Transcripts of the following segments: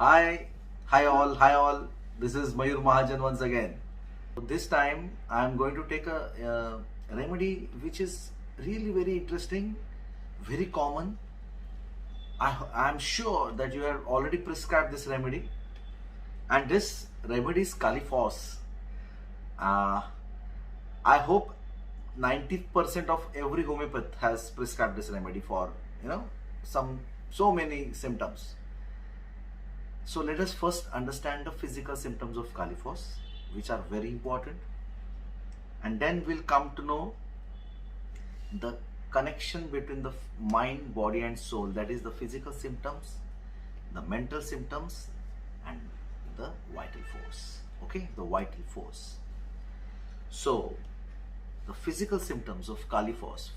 Hi all. This is Mayur Mahajan once again. This time I am going to take a remedy which is really very interesting, very common. I am sure that you have already prescribed this remedy, and this remedy is phos. I hope 90% of every homeopath has prescribed this remedy for so many symptoms. So let us first understand the physical symptoms of phos, which are very important, and then we'll come to know the connection between the mind, body and soul, that is the physical symptoms, the mental symptoms and the vital force. Okay, the vital force. So the physical symptoms of phos: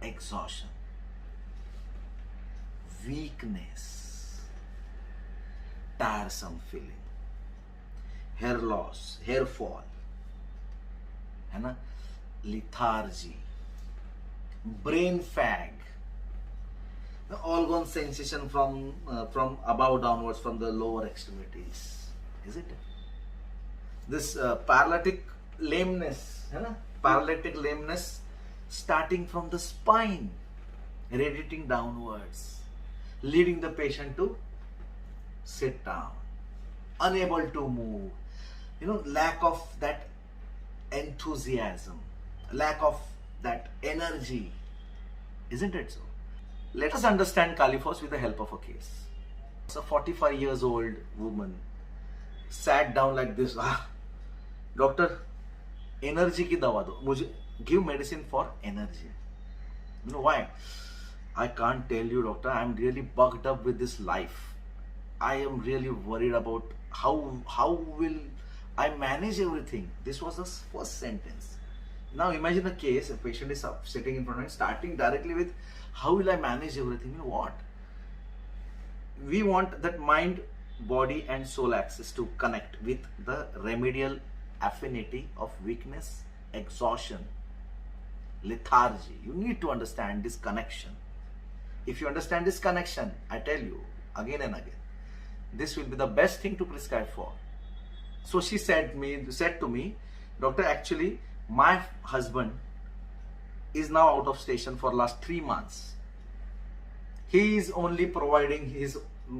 exhaustion, weakness, tiresome feeling, hair loss, hair fall, lethargy, brain fag, the all-gone sensation from above downwards, from the lower extremities, isn't it? This paralytic lameness, starting from the spine, radiating downwards, leading the patient to sit down, unable to move, lack of that enthusiasm, lack of that energy, isn't it so? Let us understand phos with the help of a case. It's a 45 years old woman sat down like this. Doctor, energy ki dawa do, mujhe give medicine for energy. You know why? I can't tell you, doctor. I'm really bugged up with this life. I am really worried about how will I manage everything. This was the first sentence. Now imagine a case, a patient is sitting in front of me, starting directly with, how will I manage everything? You know what? We want that mind, body and soul axis to connect with the remedial affinity of weakness, exhaustion, lethargy. You need to understand this connection. If you understand this connection, I tell you again and again, this will be the best thing to prescribe for. So she said to me, doctor, actually my husband is now out of station for last 3 months. He is only providing his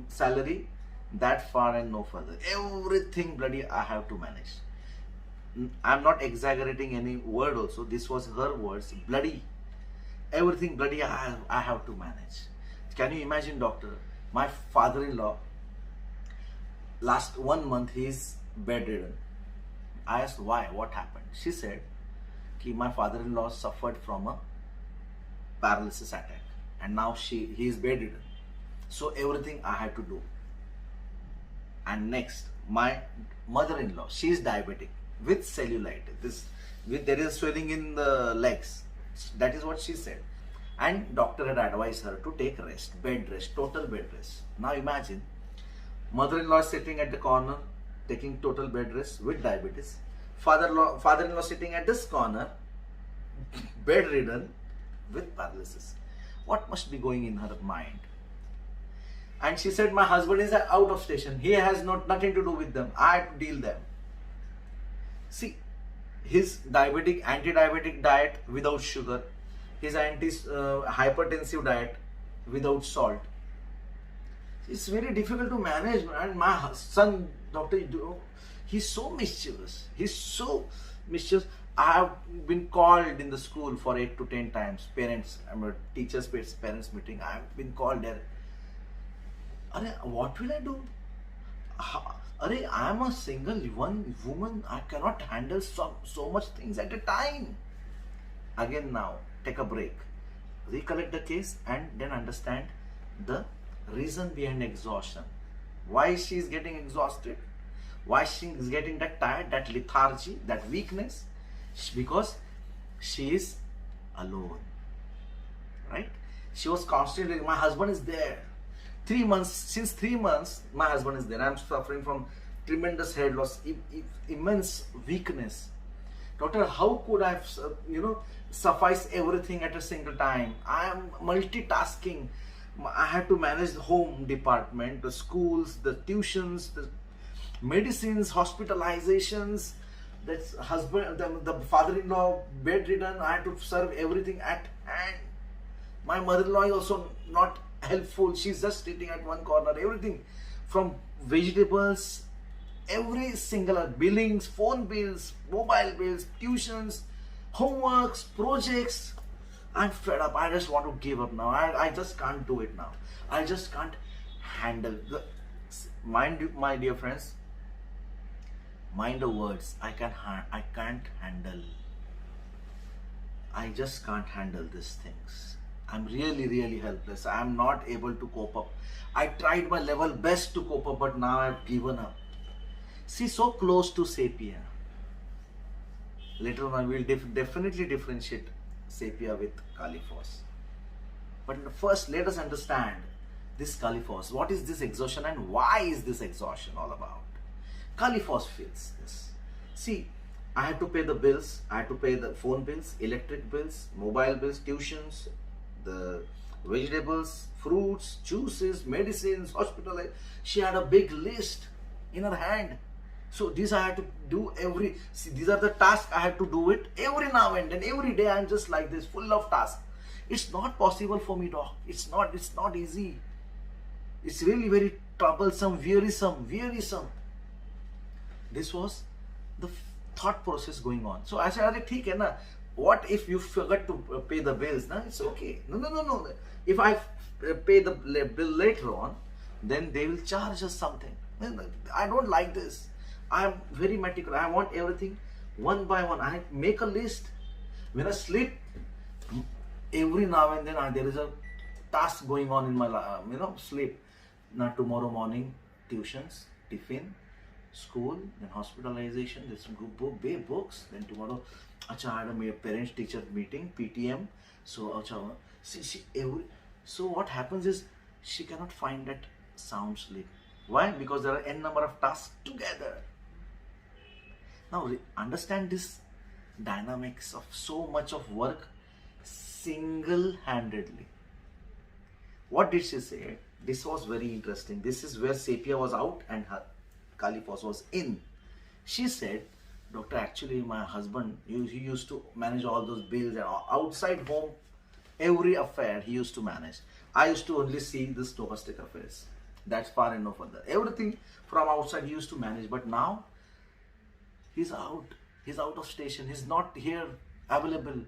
salary that far and no further. Everything bloody I have to manage. I'm not exaggerating any word also. This was her words. Bloody. Everything bloody I have to manage. Can you imagine, doctor? My father-in-law, last 1 month he is bedridden. I asked why, what happened? She said, my father-in-law suffered from a paralysis attack and now he is bedridden. So everything I had to do. And next, my mother-in-law, she is diabetic with cellulitis. There is swelling in the legs. That is what she said. And doctor had advised her to take rest, bed rest, total bed rest. Now imagine, mother-in-law sitting at the corner, taking total bed rest with diabetes. Father-in-law sitting at this corner, bedridden with paralysis. What must be going in her mind? And she said, my husband is out of station. He has nothing to do with them. I have to deal them. See, his anti-diabetic diet without sugar, his hypertensive diet without salt. It's very difficult to manage. And my son, doctor, he's so mischievous. I have been called in the school for 8 to 10 times. Teachers' parents meeting. I have been called there. What will I do? I am a single woman. I cannot handle so much things at a time. Again now, take a break. Recollect the case and then understand the reason behind exhaustion. Why she is getting exhausted? Why she is getting that tired, that lethargy, that weakness? Because she is alone. Right? She was constantly, my husband is there. 3 months, since 3 months, my husband is there. I'm suffering from tremendous hair loss, immense weakness. Doctor, how could I, suffice everything at a single time? I am multitasking. I had to manage the home department, the schools, the tuitions, the medicines, hospitalizations. That's husband, the father-in-law bedridden. I had to serve everything at hand. My mother-in-law is also not helpful. She's just sitting at one corner. Everything from vegetables, every single billings, phone bills, mobile bills, tuitions, homeworks, projects. I'm fed up. I just want to give up now. I just can't do it now. I just can't handle the mind you, my dear friends. Mind the words. I can't handle. I just can't handle these things. I'm really helpless. I'm not able to cope up. I tried my level best to cope up, but now I've given up. See, so close to sepia. Later on, I will definitely differentiate sepia with kali phos. But first, let us understand this kali phos. What is this exhaustion and why is this exhaustion all about? Kali phos feels this. See, I had to pay the bills. I had to pay the phone bills, electric bills, mobile bills, tuitions, the vegetables, fruits, juices, medicines, hospital. She had a big list in her hand. So these I had to do these are the tasks I had to do it every now and then. Every day I'm just like this, full of tasks. It's not possible for me, doc. It's not easy. It's really very troublesome, wearisome. This was the thought process going on. So I said, "Okay, hai na. What if you forget to pay the bills? Na? It's okay. No. If I pay the bill later on, then they will charge us something. I don't like this. I am very meticulous. I want everything one by one. I make a list. When I sleep, every now and then there is a task going on in my sleep. Now tomorrow morning, tuitions, tiffin, school, then hospitalization, there's some books, then tomorrow, I had a parents teacher meeting, PTM. So so what happens is she cannot find that sound sleep. Why? Because there are n number of tasks together. Now understand this dynamics of so much of work single-handedly. What did she say? This was very interesting. This is where sepia was out and her kali phos was in. She said, "Doctor, actually my husband, he used to manage all those bills and outside home, every affair he used to manage. I used to only see this domestic affairs. That's far and no further. Everything from outside he used to manage, but now he's out. He's out of station. He's not here available.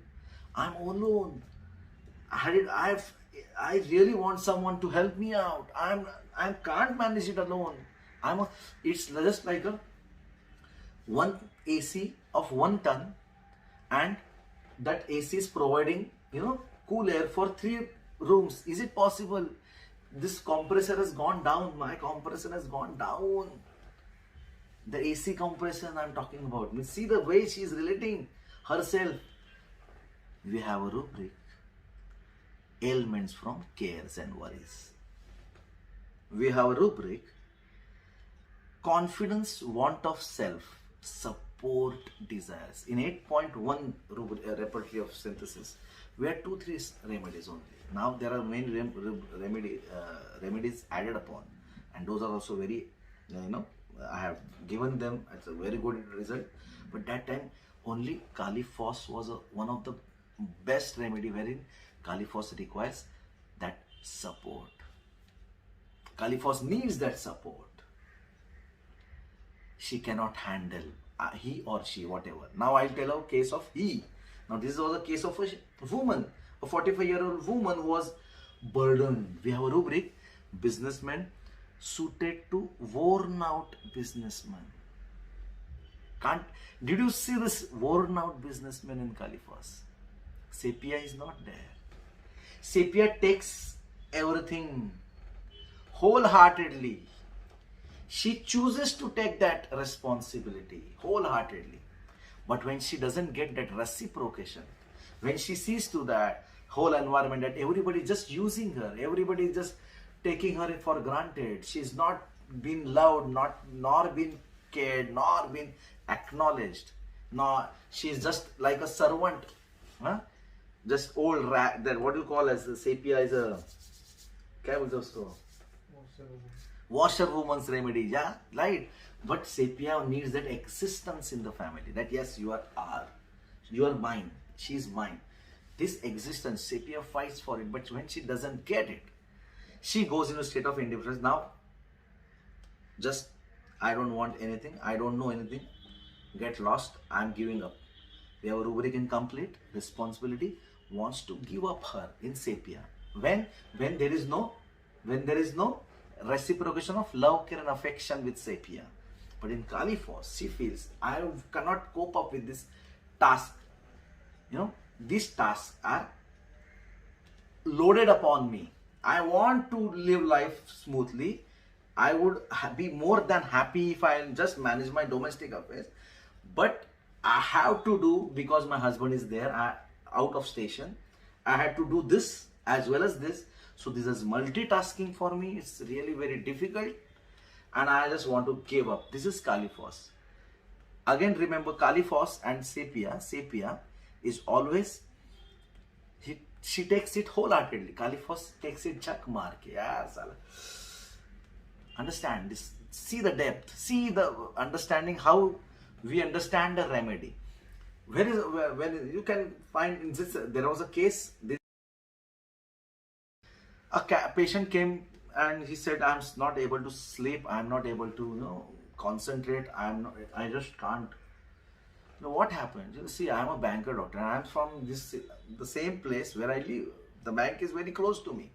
I'm alone. I really want someone to help me out. I can't manage it alone. It's just like one AC of 1 ton, and that AC is providing cool air for 3 rooms. Is it possible? This compressor has gone down. My compressor has gone down. The AC compression I'm talking about. See the way she is relating herself. We have a rubric. Ailments from cares and worries. We have a rubric. Confidence, want of self, support, desires. In 8.1 repertory of synthesis, we had 2-3 remedies only. Now there are many remedies added upon, and those are also very, I have given them. It's a very good result. But that time only kali phos was one of the best remedy, wherein kali phos requires that support. Kali phos needs that support. She cannot handle, he or she, whatever. Now I'll tell a case of he. Now this was a case of a woman, a 45-year-old woman who was burdened. We have a rubric, businessman suited to worn out businessman. Did you see this worn out businessman in kali phos? Sepia is not there. Sepia takes everything wholeheartedly. She chooses to take that responsibility wholeheartedly. But when she doesn't get that reciprocation, when she sees to that whole environment that everybody is just using her, everybody is just taking her for granted, she's not been loved, nor been cared, nor been acknowledged, nor she's just like a servant, just old rat. That what you call as the sepia is क्या बोलते हैं उसको, washerwoman's remedy, yeah, right. But sepia needs that existence in the family, that yes, you are mine, she is mine. This existence, sepia fights for it, but when she doesn't get it, she goes in a state of indifference. Now, just, I don't want anything, I don't know anything, get lost, I'm giving up. We have a rubric incomplete, responsibility, wants to give up her in sepia. When there is no reciprocation of love, care and affection with sepia. But in Kali phos, she feels, I cannot cope up with this task. These tasks are loaded upon me. I want to live life smoothly. I would be more than happy if I just manage my domestic affairs. But I have to do, because my husband is there, out of station, I had to do this as well as this. So this is multitasking for me. It's really very difficult. And I just want to give up. This is Kali phos. Again, remember Kali phos and sepia. Sepia is always, she takes it wholeheartedly. Kali phos takes it chak maar ke. Understand this. See the depth. See the understanding, how we understand the remedy. When you can find in this, there was a case, a patient came and he said, I'm not able to sleep, I'm not able to concentrate, I just can't. What happened? You see, I'm a banker, doctor, and I'm from the same place where I live. The bank is very close to me.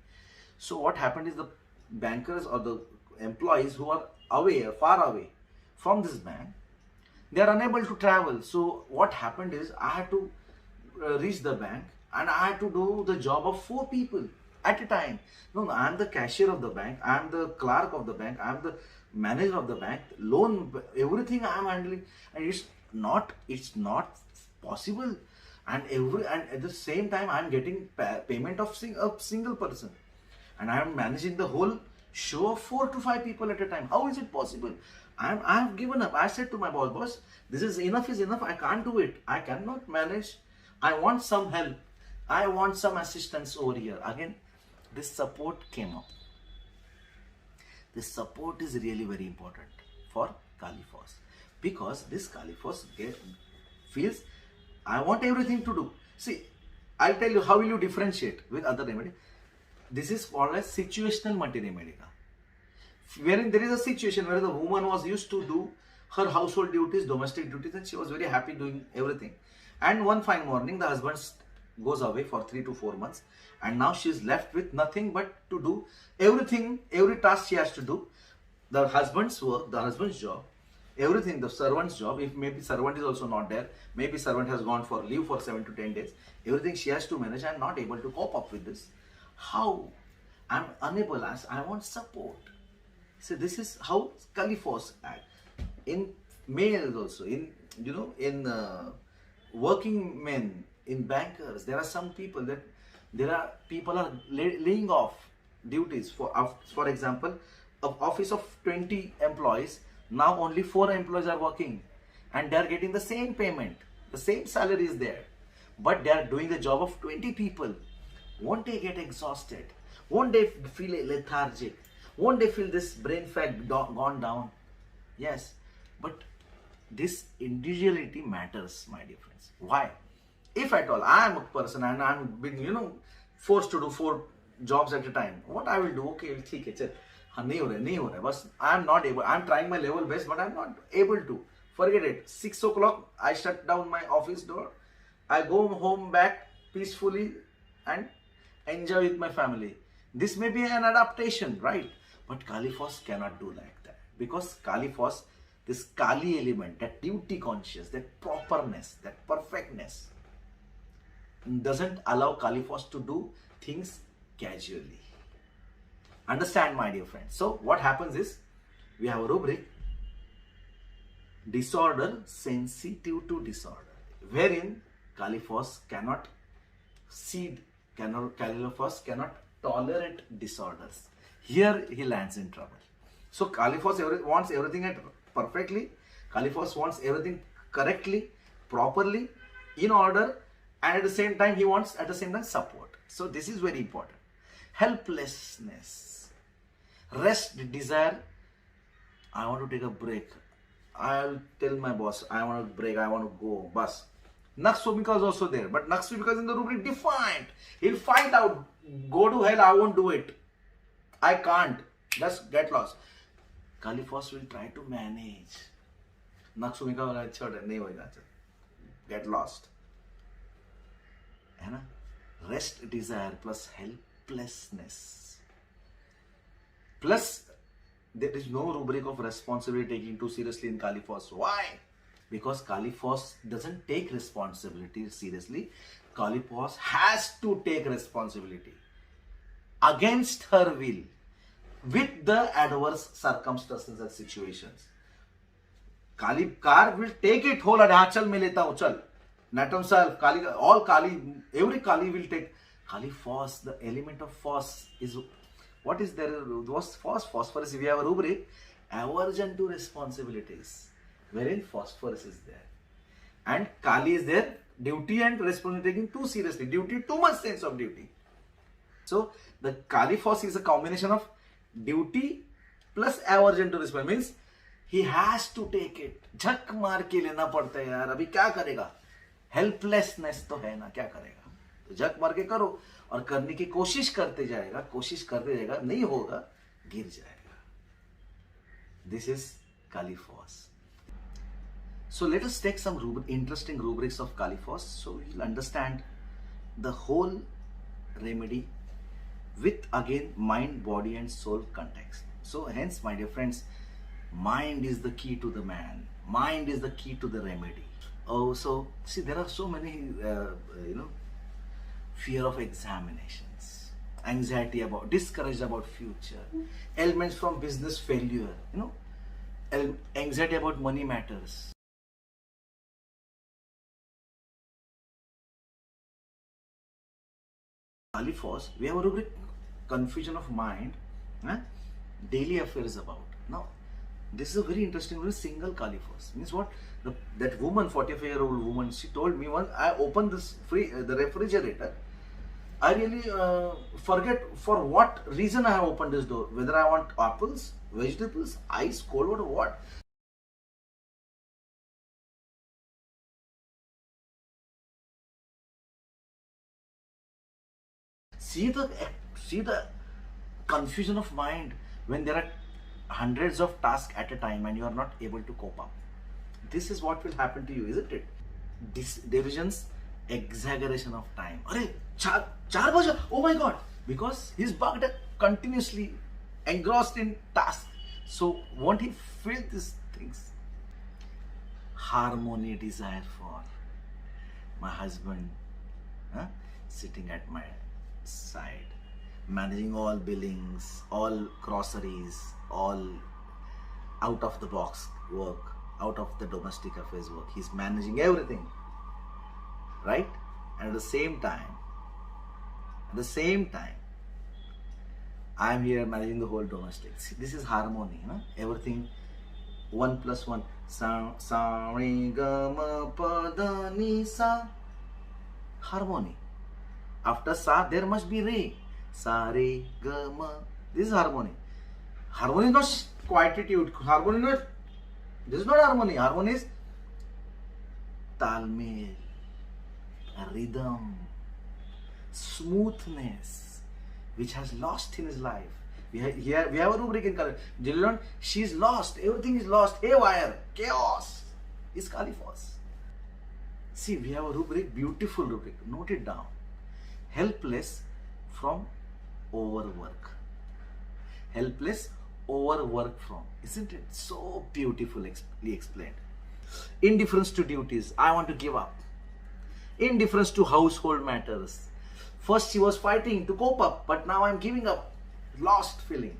So what happened is, the bankers or the employees who are away, far away from this bank, they are unable to travel. So what happened is, I had to reach the bank and I had to do the job of 4 people at a time. No, I'm the cashier of the bank, I'm the clerk of the bank, I'm the manager of the bank, loan, everything I'm handling, and it's not possible. And at the same time, I'm getting payment of a single person, and I'm managing the whole show of 4 to 5 people at a time. How is it possible? I've given up. I said to my boss, this is enough, I can't do it, I cannot manage, I want some help, I want some assistance over here. Again, this support came up. This support is really very important for Kali phos, because this Kali phos feels, I want everything to do. See, I'll tell you how will you differentiate with other remedy. This is called as situational multi-remedy, wherein there is a situation where the woman was used to do her household duties, domestic duties, and she was very happy doing everything. And one fine morning, the husband goes away for 3 to 4 months, and now she is left with nothing but to do everything, every task she has to do. The husband's work, the husband's job, everything, the servant's job, if maybe servant is also not there, maybe servant has gone for leave for 7 to 10 days, everything she has to manage. I'm not able to cope up with this. How? I'm unable, as I want support. So this is how Kali phos act. In males also, in working men, in bankers, there are some people are laying off duties. For example, an office of 20 employees, now only 4 employees are working, and they are getting the same payment, the same salary is there, but they are doing the job of 20 people. Won't they get exhausted? Won't they feel lethargic? Won't they feel this brain fat gone down? Yes, but this individuality matters, my dear friends. Why? If at all I am a person and I'm being forced to do 4 jobs at a time, what I will do? Okay, ठीक है, चल, नहीं हो रहा है, बस I am not able. I am trying my level best, but I am not able to. Forget it. 6 o'clock, I shut down my office door. I go home back peacefully and enjoy with my family. This may be an adaptation, right? But Kali phos cannot do like that, because Kali phos, this Kali element, that duty conscious, that properness, that perfectness, doesn't allow Kali phos to do things casually. Understand, my dear friends? So what happens is, we have a rubric, disorder sensitive to disorder, wherein Kali phos cannot Kali phos cannot tolerate disorders. Here he lands in trouble. So Kali phos wants everything perfectly. Kali phos wants everything correctly, properly, in order, and at the same time he wants support. So this is very important. helplessness, rest, desire. I want to take a break. I'll tell my boss, I want to break, I want to go, bus. Naksumika is also there, but Naksumika is in the rubric defined. He'll find out, go to hell, I won't do it. I can't. Just get lost. Kali-phos will try to manage. Naksumika will say, get lost. Rest, desire plus helplessness. Plus, there is no rubric of responsibility taking too seriously in Kali-phos. Why? Because Kali-phos doesn't take responsibility seriously. Kali-phos has to take responsibility against her will with the adverse circumstances and situations. Kali car will take it whole. Chal main leta hu, chal. Not himself. Kali, all Kali, every Kali will take. Kali-phos, the element of phos is, what is there? Was phosphorus? If we have a rubric, aversion to responsibilities, wherein phosphorus is there. And Kali is there, duty and responsibility taking too seriously. Duty, too much sense of duty. So, the Kali-phos is a combination of duty plus aversion to responsibility. Means, he has to take it. झक मार के लेना पड़ता है यार. अभी क्या करेगा? Helplessness तो है ना, क्या करेगा? तो झक मार के करो और करने की कोशिश करते जाएगा, नहीं होगा, गिर जाएगा. This is Kali-phos. So let us take some interesting rubrics of Kali-phos, so you'll understand the whole remedy with again mind, body and soul context. So hence, my dear friends, mind is the key to the man. Mind is the key to the remedy. Oh, so see, there are so many, fear of examinations, anxiety about, discouraged about future, ailments from business failure, anxiety about money matters. Kali-phos, we have a rubric, confusion of mind, daily affairs about. Now, this is a very interesting rubric, single Kali-phos. Means what? That woman, 45-year-old woman, she told me once, I opened the refrigerator. I really forget for what reason I have opened this door. Whether I want apples, vegetables, ice, cold water, what? See the confusion of mind when there are hundreds of tasks at a time and you are not able to cope up. This is what will happen to you, isn't it? Divisions, exaggeration of time. Arey, 4 baja, oh my God! Because he's bugged continuously, engrossed in tasks. So won't he feel these things? Harmony, desire for my husband sitting at my side, managing all billings, all groceries, all out of the box work, out of the domestic affairs work. He's managing everything, right? And at the same time, I'm here managing the whole domestic. See, this is harmony, everything 1 + 1. Sa re ga ma pa da ni sa. Harmony. After sa, there must be re. Sa re ga ma. This is harmony. Harmony is not quietude. Harmony is not. This is not harmony. Harmony is talmel, rhythm, smoothness, which has lost in his life. We have a rubric in Kali. She's lost. Everything is lost. Haywire, chaos. Is Kali-phos. See, we have a rubric, beautiful rubric. Note it down. Helpless from overwork. Helpless, overwork from. Isn't it so beautifully explained? Indifference to duties. I want to give up. Indifference to household matters. First she was fighting to cope up, but now I'm giving up. Lost feeling.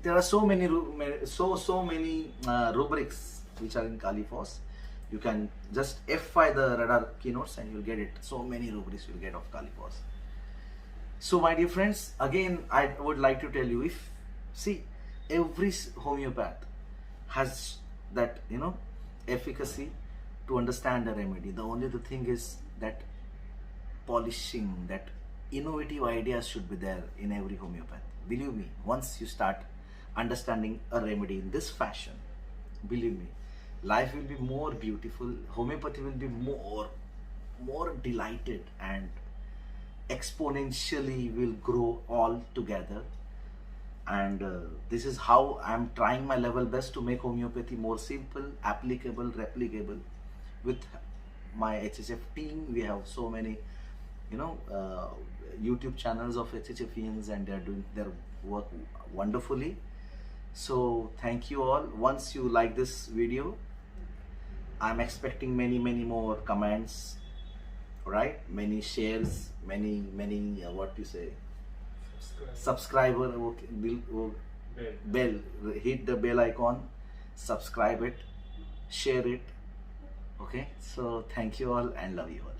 There are so many rubrics which are in Kali-phos. You can just F5 the radar keynotes and you'll get it. So many rubrics you'll get of Kali-phos. So my dear friends, again I would like to tell you, every homeopath has that efficacy to understand a remedy. The only the thing is that polishing, that innovative ideas should be there in every homeopath. Believe me, once you start understanding a remedy in this fashion, believe me, life will be more beautiful. Homeopathy will be more delighted, and exponentially will grow all together. And this is how I'm trying my level best to make homeopathy more simple, applicable, replicable. With my HHF team, we have so many, YouTube channels of HHFians, and they're doing their work wonderfully. So thank you all. Once you like this video, I'm expecting many more comments, right? Many shares, many what you say, subscriber. Okay, bell, hit the bell icon, subscribe it, share it. Okay, so thank you all and love you all.